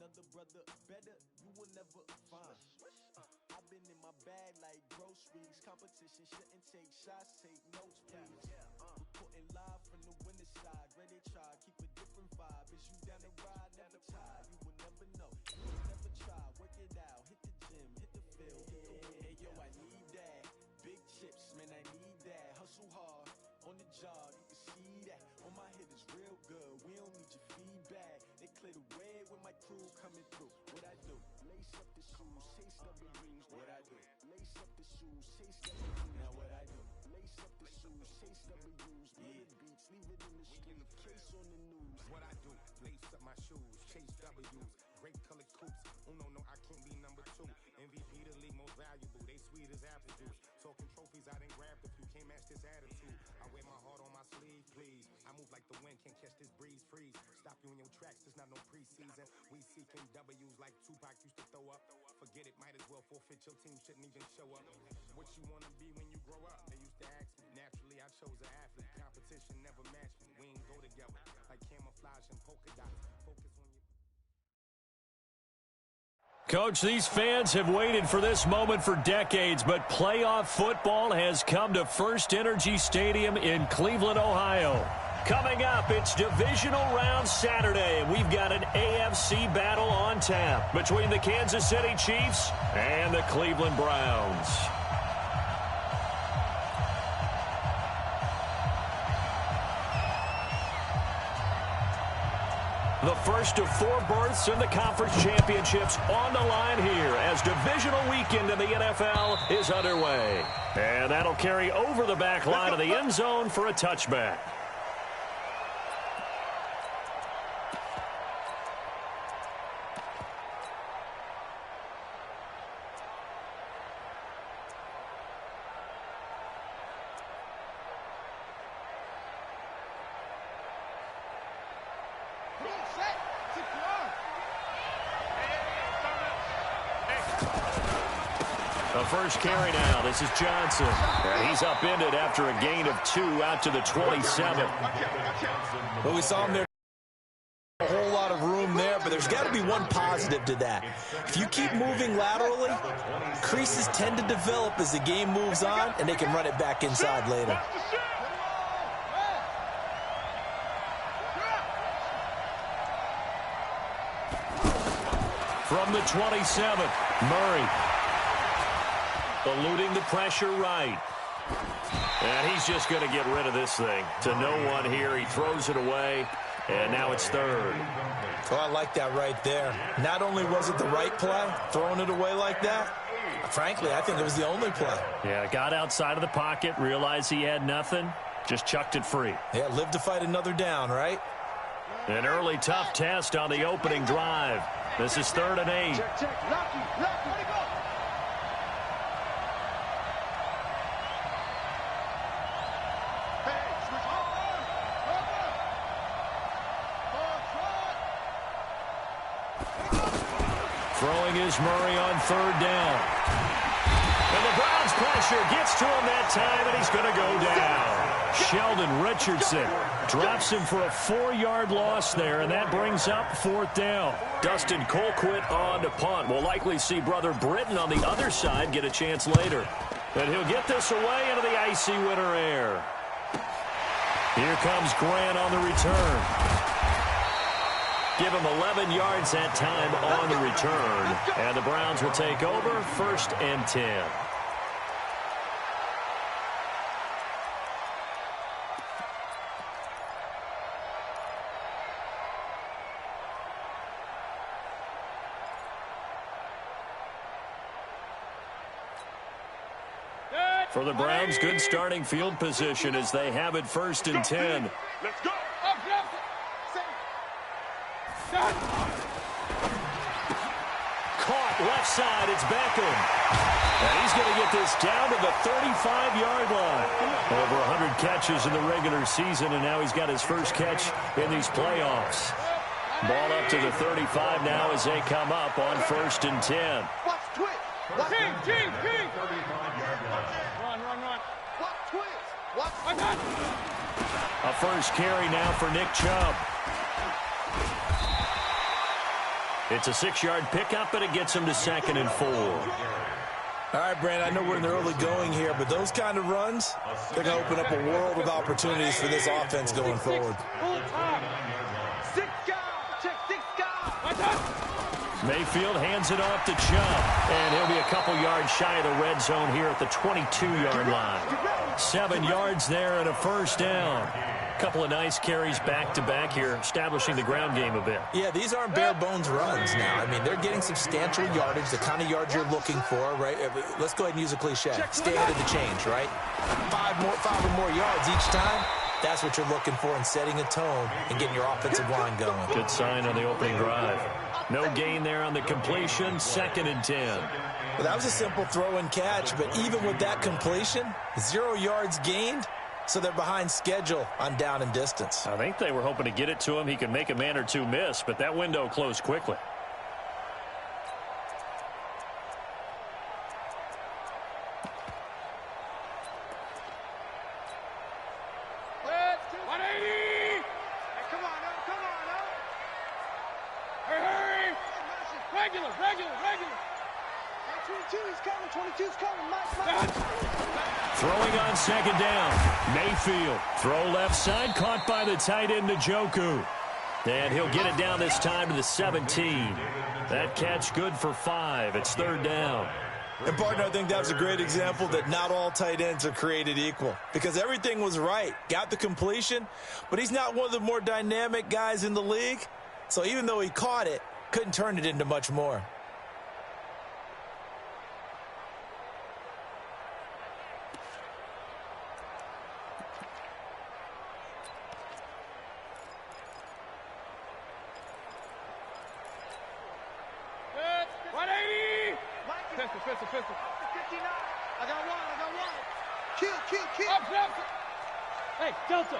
another brother better, you will never find. I've been in my bag like groceries. Competition shouldn't take shots, take notes, please. Reporting live from the winner side. Ready to try, keep a different vibe. Is you down the ride? Never tired. You will never know. You will never try. Work it out. Hit the gym, hit the field. Hey yo, I need that. Big chips, man, I need that. Hustle hard on the job. You can see that. On my head is real good. We don't need your feedback. They clear the way with my crew coming through. What I do? Lace up the shoes, chase W's. What I do? Lace up the shoes, chase W's. Now what I do? Lace up the shoes, chase W's. Murder beats, leave it in the street. Case on the news. What I do? Lace up my shoes, chase W's. Great colored coops. Oh no, I can't be number 2. MVP the league most valuable. They sweet as apple juice. Talking trophies, I didn't grab the few. Can't match this attitude. I wear my heart on my sleeve, please. I move like the wind, can't catch this breeze. Freeze. Stop you in your tracks. There's not no preseason. We seeking W's like Tupac used to throw up. Forget it, might as well forfeit. Your team shouldn't even show up. What you wanna be when you grow up? They used to ask me. Naturally, I chose an athlete. Competition never matched me. We ain't go together like camouflage and polka dots. Focus on your... Coach, these fans have waited for this moment for decades, but playoff football has come to First Energy Stadium in Cleveland, Ohio. Coming up, it's Divisional Round Saturday. We've got an AFC battle on tap between the Kansas City Chiefs and the Cleveland Browns. The first of 4 berths in the conference championships on the line here as divisional weekend in the NFL is underway. And that'll carry over the back line of the end zone for a touchback. The first carry now. This is Johnson. And he's upended after a gain of 2 out to the 27. Well, we saw him there. A whole lot of room there, but there's got to be one positive to that. If you keep moving laterally, creases tend to develop as the game moves on, and they can run it back inside later. From the 27, Murray. Eluding the pressure right. And he's just going to get rid of this thing. To no one here. He throws it away. And now it's third. Oh, I like that right there. Not only was it the right play, throwing it away like that, frankly, I think it was the only play. Yeah, got outside of the pocket, realized he had nothing, just chucked it free. Yeah, live to fight another down, right? An early tough test on the opening drive. This is 3rd and 8. Check. Lucky. Throwing is Murray on 3rd down. And the Browns pressure gets to him that time, and he's going to go down. Sheldon Richardson drops him for a 4-yard loss there, and that brings up 4th down. Dustin Colquitt on to punt. We'll likely see brother Britton on the other side get a chance later. And he'll get this away into the icy winter air. Here comes Grant on the return. Give him 11 yards that time on the return. And the Browns will take over 1st and 10. For the Browns, good starting field position as they have it 1st and 10. Let's go. Caught left side, it's Beckham. And he's going to get this down to the 35-yard line. Over 100 catches in the regular season, and now he's got his first catch in these playoffs. Ball up to the 35 now as they come up on 1st and 10. Watch twitch. King. Run. Watch twitch. Watch. A first carry now for Nick Chubb. It's a 6-yard pickup, and it gets him to 2nd and 4. All right, Brandon, I know we're in the early going here, but those kind of runs, they're going to open up a world of opportunities for this offense going forward. Mayfield hands it off to Chubb, and he'll be a couple yards shy of the red zone here at the 22-yard line. 7 yards there and a first down. Couple of nice carries back-to-back here, establishing the ground game a bit. Yeah, these aren't bare-bones runs now. I mean, they're getting substantial yardage, the kind of yards you're looking for, right? Let's go ahead and use a cliche. Stay ahead of the change, right? 5 or more yards each time. That's what you're looking for in setting a tone and getting your offensive line going. Good sign on the opening drive. No gain there on the completion, 2nd and 10. Well, that was a simple throw and catch, but even with that completion, 0 yards gained, so they're behind schedule on down and distance. I think they were hoping to get it to him. He could make a man or two miss, but that window closed quickly. Throwing on 2nd down. Mayfield. Throw left side. Caught by the tight end, Njoku. And he'll get it down this time to the 17. That catch good for 5. It's 3rd down. And, partner, I think that's a great example that not all tight ends are created equal. Because everything was right. Got the completion. But he's not one of the more dynamic guys in the league. So even though he caught it, couldn't turn it into much more. Pistol. 59. I got one. Kill. Up. Hey, Delta.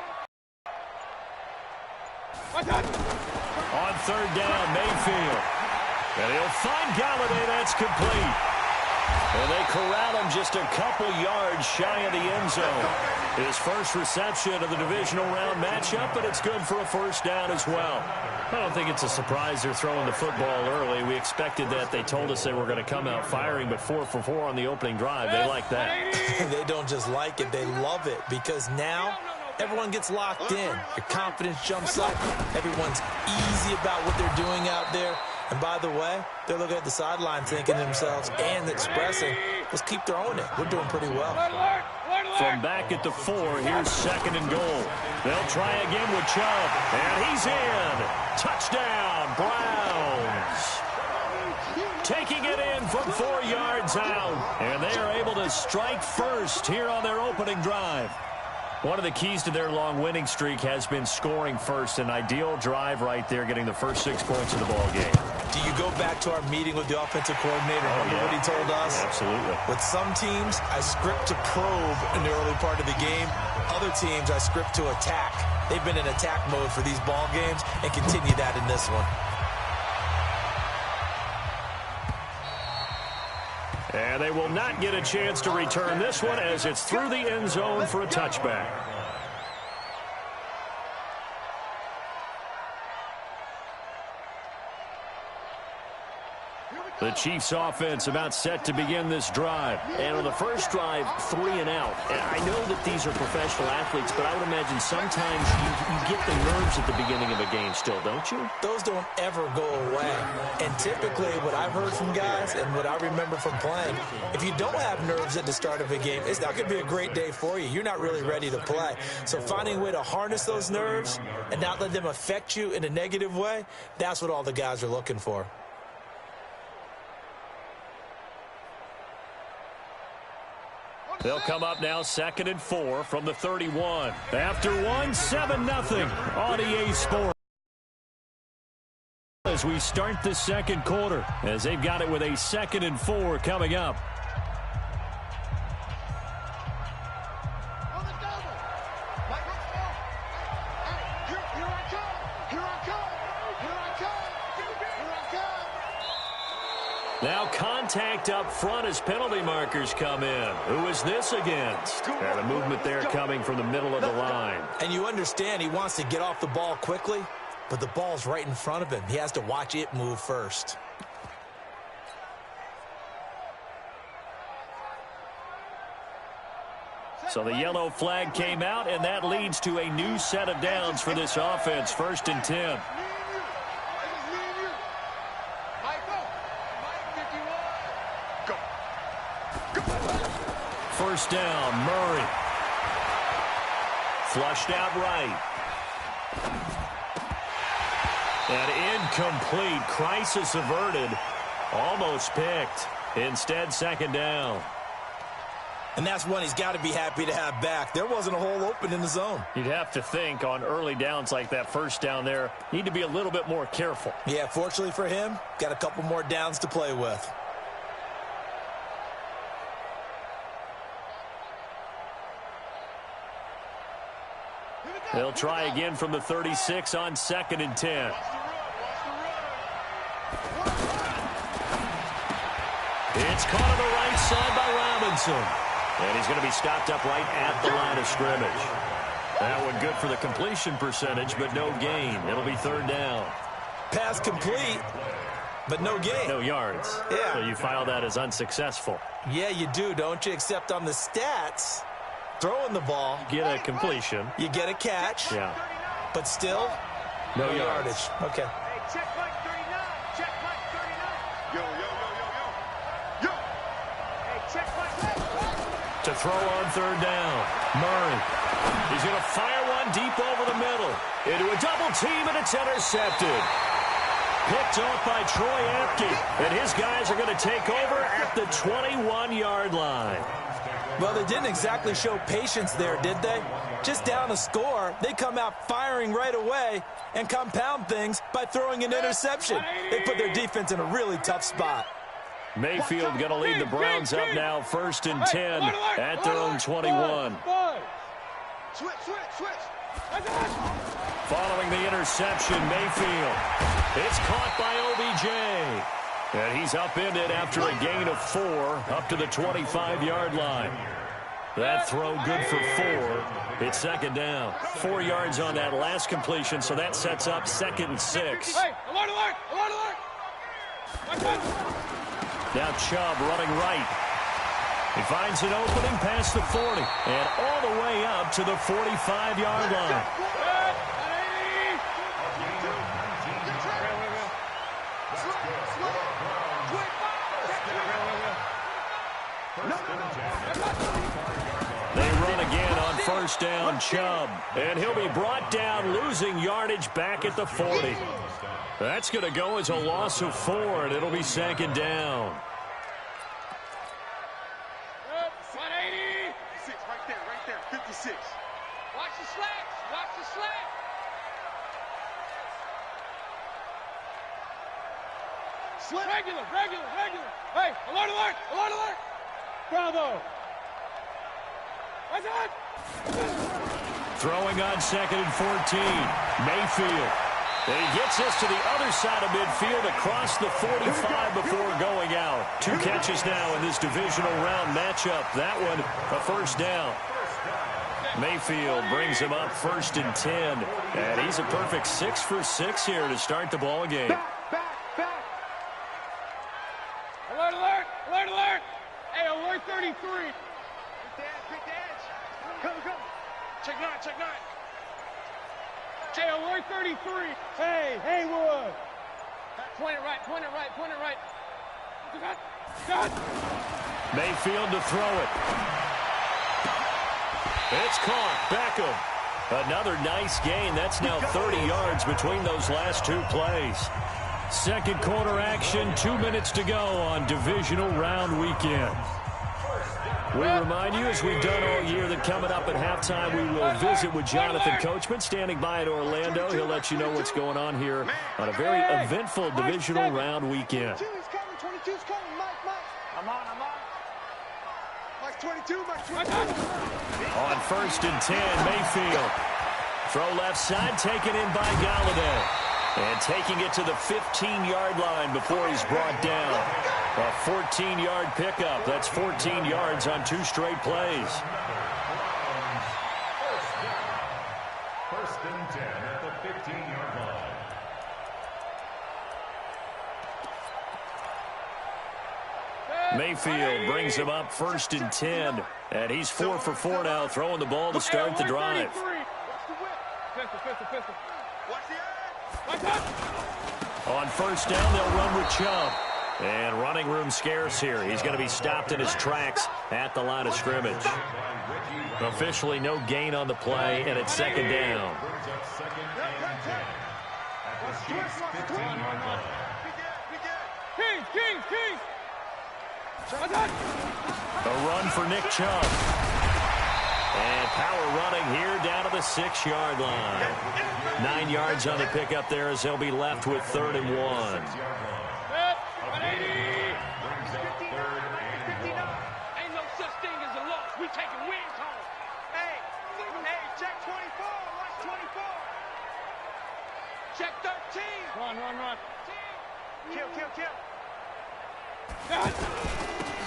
On 3rd down, Mayfield. And he'll find Galladay. That's complete. And they corral him just a couple yards shy of the end zone. His first reception of the divisional round matchup, but it's good for a first down as well. I don't think it's a surprise they're throwing the football early. We expected that. They told us they were going to come out firing, but 4 for 4 on the opening drive. They like that. They don't just like it, they love it, because now everyone gets locked in. Your confidence jumps up. Everyone's easy about what they're doing out there. And by the way, they're looking at the sideline thinking to themselves and expressing, let's keep throwing it. We're doing pretty well. From back at the 4, here's 2nd and goal. They'll try again with Chubb. And he's in. Touchdown, Browns. Taking it in from 4 yards out. And they are able to strike first here on their opening drive. One of the keys to their long winning streak has been scoring first. An ideal drive right there, getting the first 6 points of the ball game. Do you go back to our meeting with the offensive coordinator? Remember what he told us? Absolutely. With some teams, I script to probe in the early part of the game. Other teams, I script to attack. They've been in attack mode for these ball games and continue that in this one. And they will not get a chance to return this one as it's through the end zone for a touchback. The Chiefs offense about set to begin this drive. And on the first drive, 3 and out. And I know that these are professional athletes, but I would imagine sometimes you get the nerves at the beginning of a game still, don't you? Those don't ever go away. And typically what I've heard from guys and what I remember from playing, if you don't have nerves at the start of a game, it's not going to be a great day for you. You're not really ready to play. So finding a way to harness those nerves and not let them affect you in a negative way, that's what all the guys are looking for. They'll come up now 2nd and 4 from the 31. After 7-0 on EA Sports. As we start the second quarter, as they've got it with a 2nd and 4 coming up. Now contact up front as penalty markers come in. Who is this against? And a movement there coming from the middle of the line. And you understand he wants to get off the ball quickly. but the ball's right in front of him. He has to watch it move first. So the yellow flag came out, and that leads to a new set of downs for this offense. 1st and 10. First down, Murray. Flushed out right. And incomplete. Crisis averted. Almost picked. Instead, 2nd down. And that's one he's got to be happy to have back. There wasn't a hole open in the zone. You'd have to think on early downs like that, first down there, need to be a little bit more careful. Yeah, fortunately for him, got a couple more downs to play with. They'll try again from the 36 on 2nd and 10. It's caught on the right side by Robinson. And he's going to be stopped up right at the line of scrimmage. That one good for the completion percentage, but no gain. It'll be 3rd down. Pass complete, but no gain. No yards. Yeah. So you file that as unsuccessful. Yeah, you do, don't you? Except on the stats, throwing the ball. Get a completion. You get a catch. Yeah. But still, no yardage. Okay. Hey, check Mike 39. Check Mike 39. Yo. Hey, check Mike. To throw on 3rd down. Murray. He's going to fire one deep over the middle. Into a double team, and it's intercepted. Picked off by Troy Apke. And his guys are going to take over at the 21-yard line. Well, they didn't exactly show patience there, did they? Just down a score, they come out firing right away and compound things by throwing an interception. They put their defense in a really tough spot. Mayfield going to lead the Browns up now, 1st and 10 at their own 21. Switch. Following the interception, Mayfield. It's caught by OBJ. And he's upended after a gain of 4 up to the 25-yard line. That throw good for 4. It's 2nd down. 4 yards on that last completion, so that sets up 2nd and 6. Hey, alert! Now Chubb running right. He finds an opening past the 40 and all the way up to the 45-yard line. They run again on 1st down, Chubb. And he'll be brought down, losing yardage back at the 40. That's going to go as a loss of 4, and it'll be 2nd down. 180. Right there, 56. Watch the slats. Regular. Hey, alert. Bravo. What's that? Throwing on 2nd and 14. Mayfield. And he gets this to the other side of midfield across the 45 before going out. 2 catches now in this divisional round matchup. That one, a 1st down. Mayfield brings him up 1st and 10. And he's a perfect 6 for 6 here to start the ball game. Back. Alert. Hey, alert 33. Quick edge. Come. Check 9. Hey, alert 33. Hey, Haywood. Point it right. Got. Mayfield to throw it. It's caught. Beckham. Another nice gain. That's now 30 yards between those last 2 plays. Second quarter action, 2 minutes to go on divisional round weekend. We remind you, as we've done all year, that coming up at halftime, we will visit with Jonathan Coachman, standing by at Orlando. He'll let you know what's going on here on a very eventful divisional round weekend. 22's coming, Mike. I'm on. Mike 22. On 1st and 10, Mayfield. Throw left side, taken in by Galladay. And taking it to the 15-yard line before he's brought down. A 14-yard pickup. That's 14 yards on 2 straight plays. First and 10 at the 15-yard line. Mayfield brings him up 1st and 10. And he's 4 for 4 now, throwing the ball to start the drive. On 1st down, they'll run with Chubb. And running room scarce here. He's going to be stopped in his tracks at the line of scrimmage. Officially no gain on the play, and it's 2nd down. A run for Nick Chubb. And power running here down to the 6-yard line. 9 yards on the pickup there as they'll be left with 3rd and 1. Ain't no such thing as a loss. We taking wins home. Hey, check 24. Watch 24. Check 13. Run. Kill.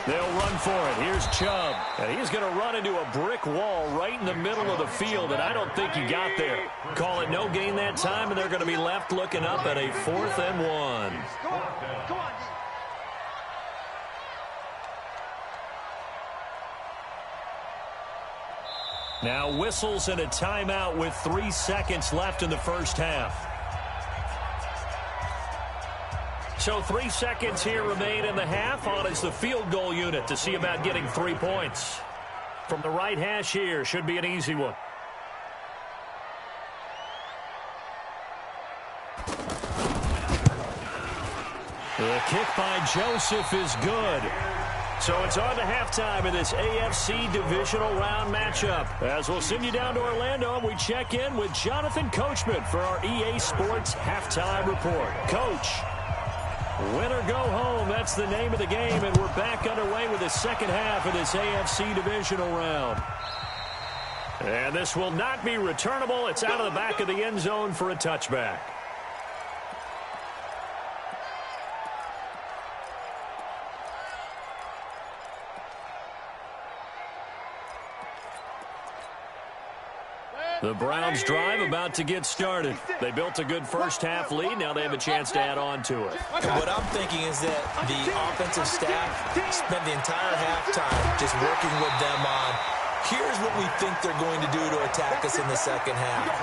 They'll run for it. Here's Chubb. And he's going to run into a brick wall right in the middle of the field, and I don't think he got there. Call it no gain that time, and they're going to be left looking up at a 4th and 1. Come on. Now whistles and a timeout with 3 seconds left in the first half. So 3 seconds here remain in the half. On is the field goal unit to see about getting 3 points. From the right hash here, should be an easy one. The kick by Joseph is good. So it's on to halftime in this AFC divisional round matchup. As we'll send you down to Orlando, and we check in with Jonathan Coachman for our EA Sports Halftime Report. Coach, win or go home, that's the name of the game, and we're back underway with the second half of this AFC divisional round. And this will not be returnable. It's out of the back of the end zone for a touchback. The Browns drive about to get started. They built a good first half lead. Now they have a chance to add on to it. What I'm thinking is that the offensive staff spent the entire halftime just working with them on, here's what we think they're going to do to attack us in the second half.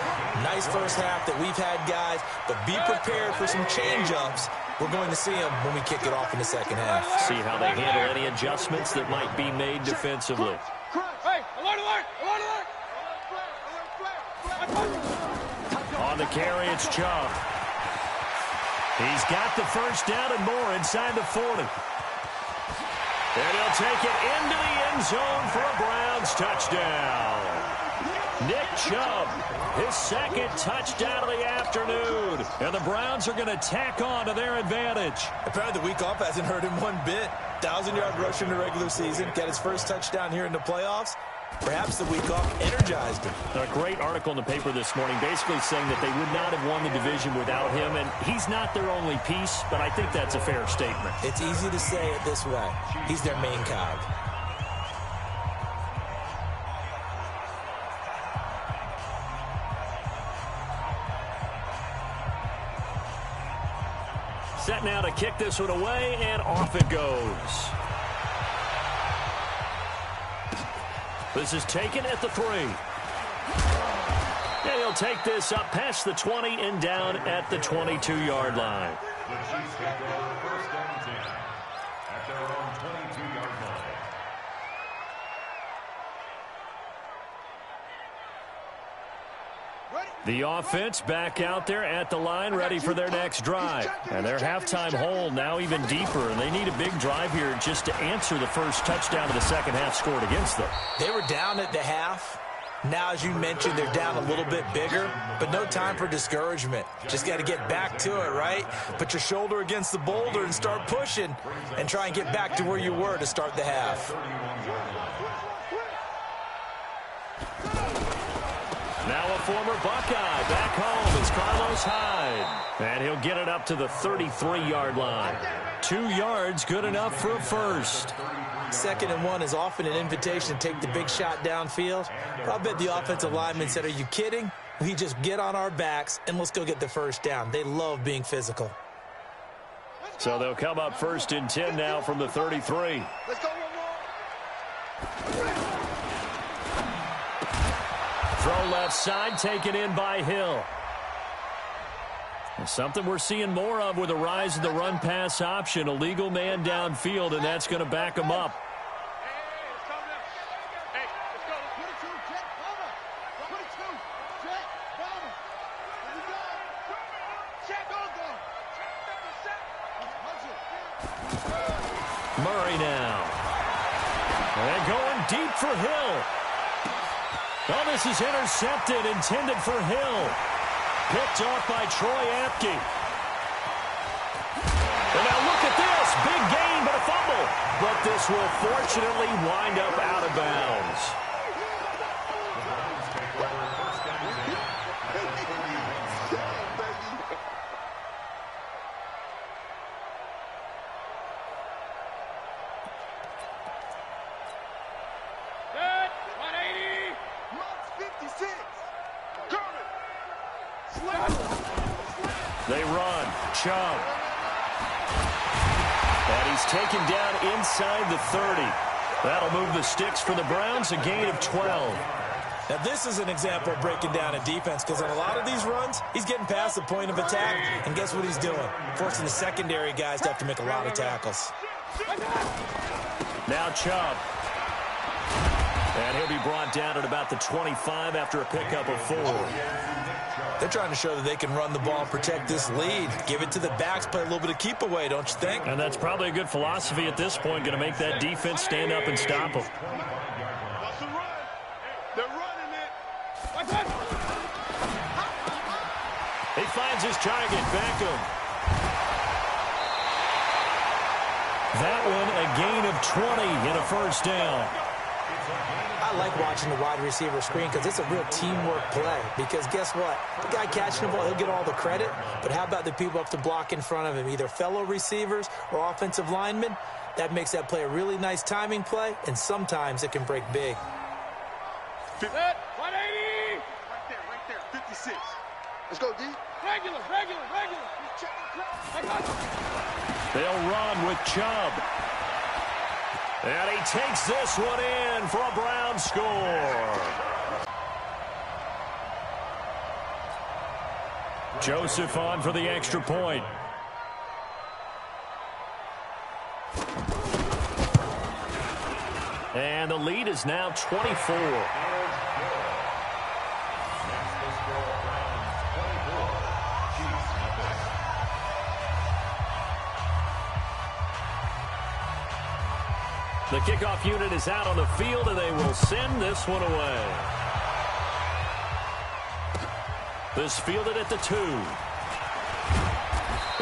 Nice first half that we've had, guys, but be prepared for some change-ups. We're going to see them when we kick it off in the second half. See how they handle any adjustments that might be made defensively. Hey, alert! On the carry, it's Chubb. He's got the first down and more inside the 40. And he'll take it into the end zone for a Browns touchdown. Nick Chubb, his second touchdown of the afternoon. And the Browns are going to tack on to their advantage. Apparently the week off hasn't hurt him one bit. 1,000-yard rusher in the regular season. Got his first touchdown here in the playoffs. Perhaps the week off energized him. A great article in the paper this morning basically saying that they would not have won the division without him, and he's not their only piece, but I think that's a fair statement. It's easy to say it this way. He's their main cog. Set now to kick this one away, and off it goes. This is taken at the 3. And he'll take this up past the 20 and down at the 22-yard line. The Chiefs get their first down and 10 at their own 22-yard line. The offense back out there at the line, ready for their next drive. And their halftime hole now even deeper, and they need a big drive here just to answer the first touchdown of the second half scored against them. They were down at the half. Now, as you mentioned, they're down a little bit bigger, but no time for discouragement. Just got to get back to it, right? Put your shoulder against the boulder and start pushing and try and get back to where you were to start the half. Now a former Buckeye back home is Carlos Hyde. And he'll get it up to the 33-yard line. 2 yards, good enough for a first. 2nd and 1 is often an invitation to take the big shot downfield. I'll bet the offensive lineman said, are you kidding? We just get on our backs and let's go get the first down. They love being physical. So they'll come up 1st and 10 now from the 33. Let's go one more. Throw left side, taken in by Hill. Something we're seeing more of with the rise of the run-pass option. A legal man downfield, and that's going to back him up. Murray now. And going deep for Hill. Oh, this is intercepted, intended for Hill. Picked off by Troy Apke. And now look at this. Big gain, but a fumble. But this will fortunately wind up out of bounds. They run. Chubb. And he's taken down inside the 30. That'll move the sticks for the Browns, a gain of 12. Now, this is an example of breaking down a defense, because on a lot of these runs, he's getting past the point of attack, and guess what he's doing? Forcing the secondary guys to have to make a lot of tackles. Now Chubb. And he'll be brought down at about the 25 after a pickup of 4. They're trying to show that they can run the ball and protect this lead. Give it to the backs, play a little bit of keep away, don't you think? And that's probably a good philosophy at this point, going to make that defense stand up and stop them. They're running it. He finds his target, Beckham. That one a gain of 20 in a first down. I like watching the wide receiver screen because it's a real teamwork play. Because guess what? The guy catching the ball, he'll get all the credit. But how about the people up to block in front of him, either fellow receivers or offensive linemen? That makes that play a really nice timing play, and sometimes it can break big. 180. Right there, 56. Let's go, D. Regular. They'll run with Chubb. And he takes this one in for a Brown score. Joseph on for the extra point. And the lead is now 24. The kickoff unit is out on the field, and they will send this one away. This fielded at the 2.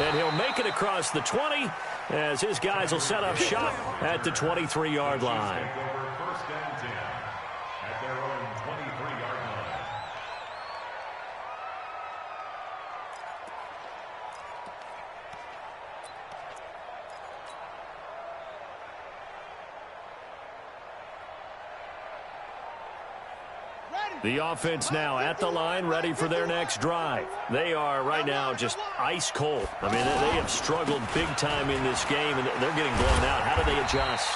And he'll make it across the 20 as his guys will set up shop at the 23-yard line. First and 10 at their own 23-yard line. The offense now at the line, ready for their next drive. They are right now just ice cold. I mean, they have struggled big time in this game, and they're getting blown out. How do they adjust?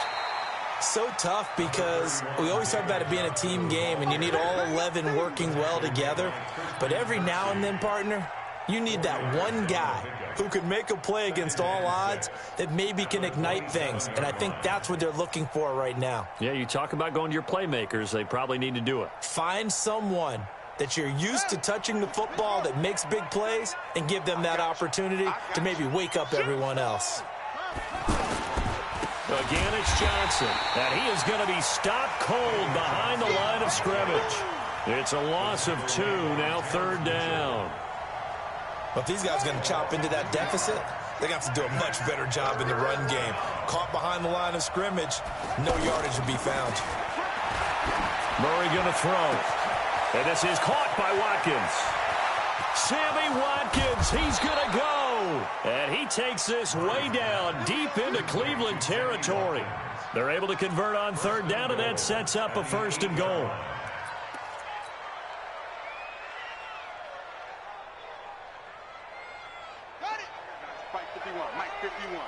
So tough because we always talk about it being a team game, and you need all 11 working well together. But every now and then, partner, you need that one guy who can make a play against all odds that maybe can ignite things. And I think that's what they're looking for right now. Yeah, you talk about going to your playmakers. They probably need to do it. Find someone that you're used to touching the football that makes big plays and give them that opportunity to maybe wake up everyone else. Again, it's Johnson. And he is going to be stopped cold behind the line of scrimmage. It's a loss of 2, now 3rd down. But if these guys are going to chop into that deficit, they're going to have to do a much better job in the run game. Caught behind the line of scrimmage, no yardage to be found. Murray going to throw. And this is caught by Watkins. Sammy Watkins, he's going to go. And he takes this way down deep into Cleveland territory. They're able to convert on 3rd down, and that sets up a 1st and goal. Mike 51.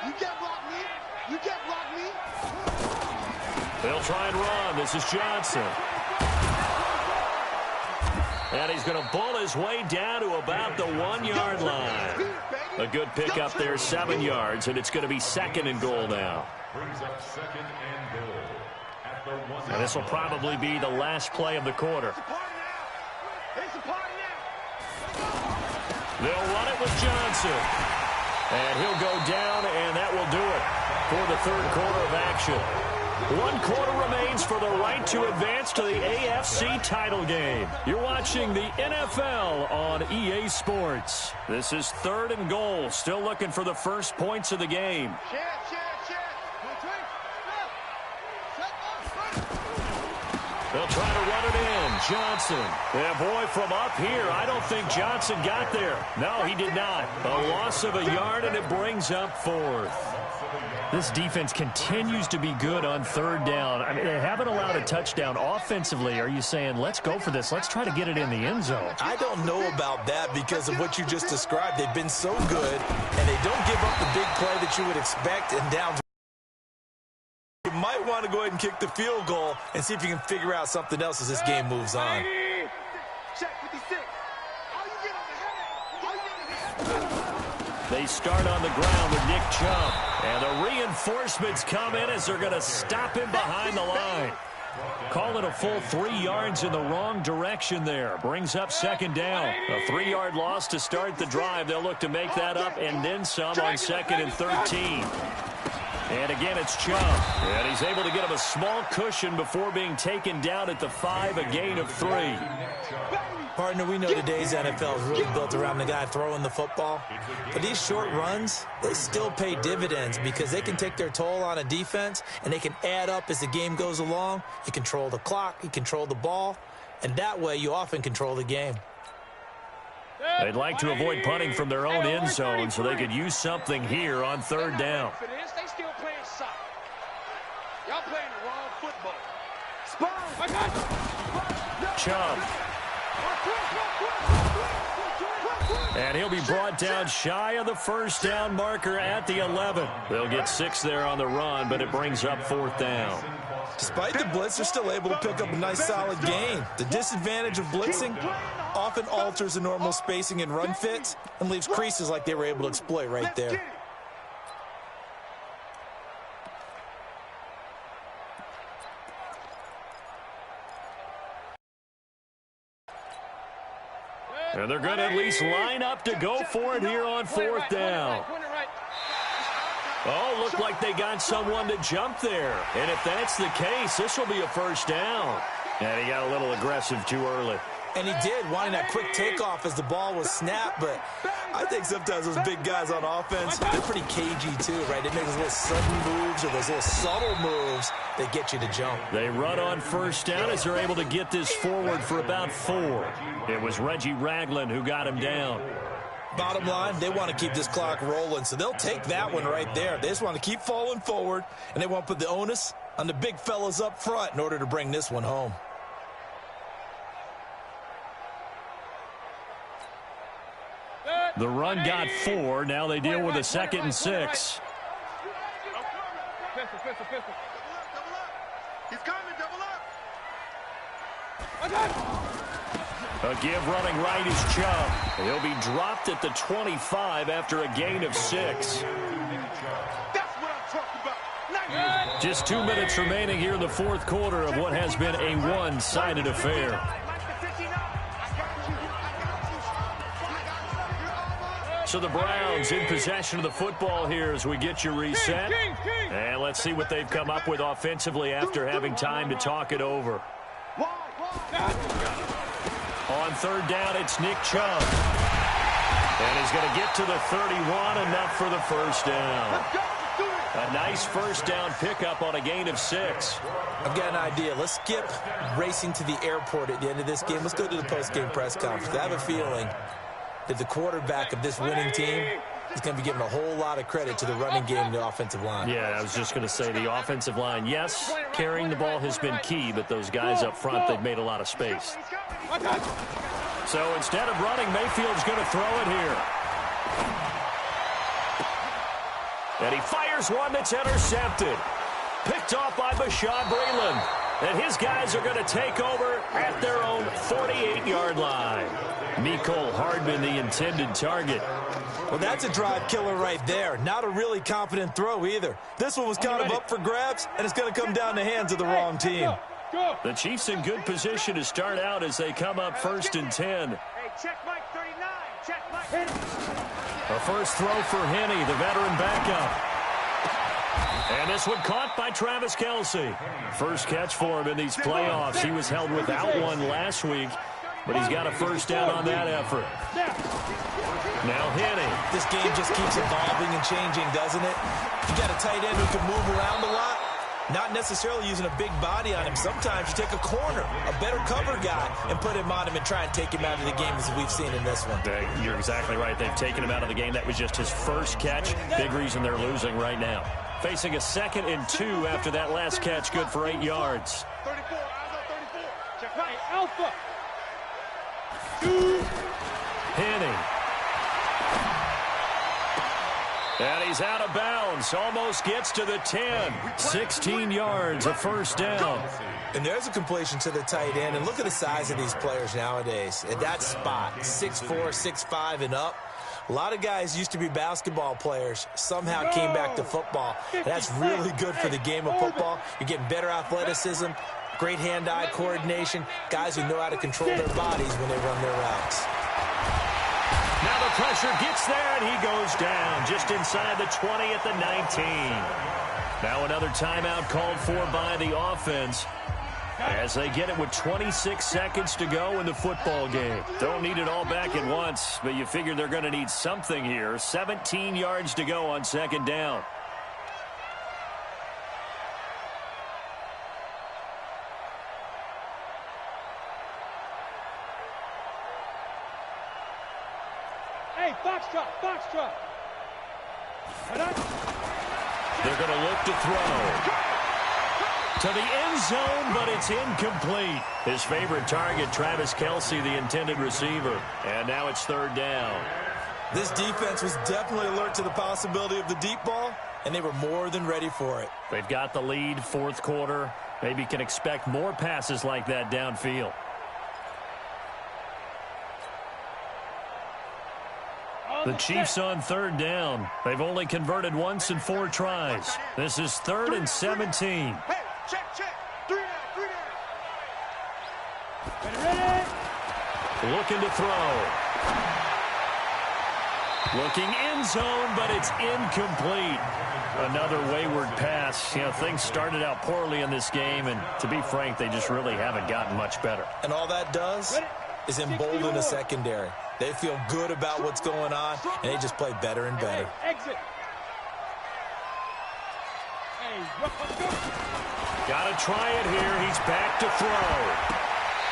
You can't block me. You can't block me. They'll try and run. This is Johnson. And he's going to bull his way down to about the 1-yard line. A good pickup there, 7 yards, and it's going to be 2nd and goal now. Brings up 2nd and goal. At the 1. And this will probably be the last play of the quarter. They'll run it with Johnson. And he'll go down, and that will do it for the 3rd quarter of action. 1 quarter remains for the right to advance to the AFC title game. You're watching the NFL on EA Sports. This is 3rd and goal. Still looking for the first points of the game. They'll try to run it in. Johnson. Yeah, boy, from up here, I don't think Johnson got there. No, he did not. A loss of a yard, and it brings up 4th. This defense continues to be good on 3rd down. I mean, they haven't allowed a touchdown. Offensively, are you saying, let's go for this, let's try to get it in the end zone? I don't know about that because of what you just described. They've been so good, and they don't give up the big play that you would expect in downs. You might want to go ahead and kick the field goal and see if you can figure out something else as this game moves on. They start on the ground with Nick Chubb. And the reinforcements come in as they're going to stop him behind the line. Call it a full 3 yards in the wrong direction there. Brings up 2nd down. A 3-yard loss to start the drive. They'll look to make that up and then some on 2nd and 13. And again, it's Chubb. And he's able to get him a small cushion before being taken down at the 5, a gain of 3. Partner, we know today's NFL is really built around the guy throwing the football. But these short runs, they still pay dividends because they can take their toll on a defense, and they can add up as the game goes along. You control the clock, you control the ball, and that way you often control the game. They'd like to avoid punting from their own end zone so they could use something here on 3rd down. They still playing soccer. Y'all playing the wrong football. Chubb. And he'll be brought down shy of the 1st down marker at the 11. They'll get 6 there on the run, but it brings up 4th down. Despite the blitz, they're still able to pick up a nice solid gain. The disadvantage of blitzing often alters the normal spacing and run fits and leaves creases like they were able to exploit right there. And they're going to at least line up to go for it here on 4th down. Oh, looked like they got someone to jump there. And if that's the case, this will be a 1st down. And he got a little aggressive too early. And he did, wanting that quick takeoff as the ball was snapped. But I think sometimes those big guys on offense, they're pretty cagey too, right? They make those little sudden moves or those little subtle moves that get you to jump. They run on 1st down as they're able to get this forward for about 4. It was Reggie Ragland who got him down. Bottom line, they want to keep this clock rolling, so they'll take that one right there. They just want to keep falling forward, and they want to put the onus on the big fellas up front in order to bring this one home. The run got 4. Now they deal with a 2nd and 6. Pistol. He's coming, double up. A give running right is Chubb. He'll be dropped at the 25 after a gain of 6. That's what I'm talking about. Just 2 minutes remaining here in the 4th quarter of what has been a one-sided affair. So the Browns in possession of the football here as we get you reset. And let's see what they've come up with offensively after having time to talk it over. On 3rd down, it's Nick Chubb. And he's going to get to the 31, enough for the 1st down. A nice 1st down pickup on a gain of 6. I've got an idea. Let's skip racing to the airport at the end of this game. Let's go to the post-game press conference. I have a feeling that the quarterback of this winning team is going to be given a whole lot of credit to the running game and the offensive line. Yeah, I was just going to say the offensive line, yes, carrying the ball has been key, but those guys up front, they've made a lot of space. So instead of running, Mayfield's going to throw it here. And he fires one that's intercepted. Picked off by Bashaud Breeland. And his guys are going to take over at their own 48-yard line. Mecole Hardman, the intended target. Well, that's a drive killer right there. Not a really confident throw either. This one was kind of up for grabs, and it's going to come down the hands of the wrong team. The Chiefs in good position to start out as they come up 1st and 10. Hey, check Mike 39. Check Mike. A first throw for Henne, the veteran backup. And this one caught by Travis Kelce. First catch for him in these playoffs. He was held without one last week, but he's got a first down on that effort. Now Henne. This game just keeps evolving and changing, doesn't it? You got a tight end who can move around a lot. Not necessarily using a big body on him. Sometimes you take a corner, a better cover guy, and put him on him and try and take him out of the game as we've seen in this one. You're exactly right. They've taken him out of the game. That was just his first catch. Big reason they're losing right now. Facing a 2nd and 2 after that last catch, good for 8 yards. 34, eyes on 34. Check right, Alpha. Henne. And he's out of bounds. Almost gets to the 10. 16 yards, a first down. And there's a completion to the tight end. And look at the size of these players nowadays. At that spot, 6'4", 6'5", and up. A lot of guys used to be basketball players, somehow came back to football. And that's really good for the game of football. You're getting better athleticism, great hand-eye coordination, guys who know how to control their bodies when they run their routes. Now the pressure gets there, and he goes down just inside the 20 at the 19. Now another timeout called for by the offense as they get it with 26 seconds to go in the football game. Don't need it all back at once, but you figure they're going to need something here. 17 yards to go on 2nd down. Hey, Foxtrot, Foxtrot. They're going to look to throw. To the end zone, but it's incomplete. His favorite target, Travis Kelce, the intended receiver. And now it's 3rd down. This defense was definitely alert to the possibility of the deep ball, and they were more than ready for it. They've got the lead, 4th quarter. Maybe can expect more passes like that downfield. The Chiefs on 3rd down. They've only converted once in 4 tries. This is 3rd and 17. Hey, check. 3 down. Ready? Looking to throw. Looking end zone, but it's incomplete. Another wayward pass. You know, things started out poorly in this game, and to be frank, they just really haven't gotten much better. And all that does is embolden the secondary. They feel good about what's going on, and they just play better and better. Exit. Got to try it here. He's back to throw.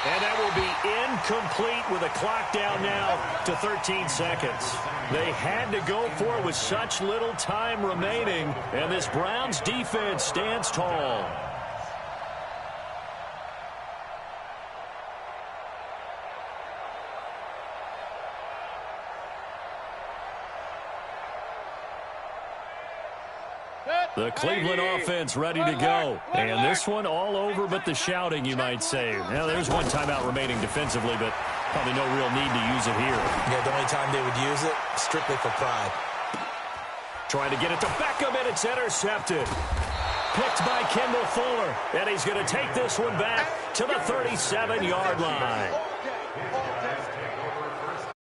And that will be incomplete with a clock down now to 13 seconds. They had to go for it with such little time remaining, and this Browns defense stands tall. The Cleveland offense ready to go. And this one all over but the shouting, you might say. Now, there's one timeout remaining defensively, but probably no real need to use it here. Yeah, the only time they would use it, strictly for pride. Trying to get it to Beckham, and it's intercepted. Picked by Kendall Fuller. And he's going to take this one back to the 37-yard line.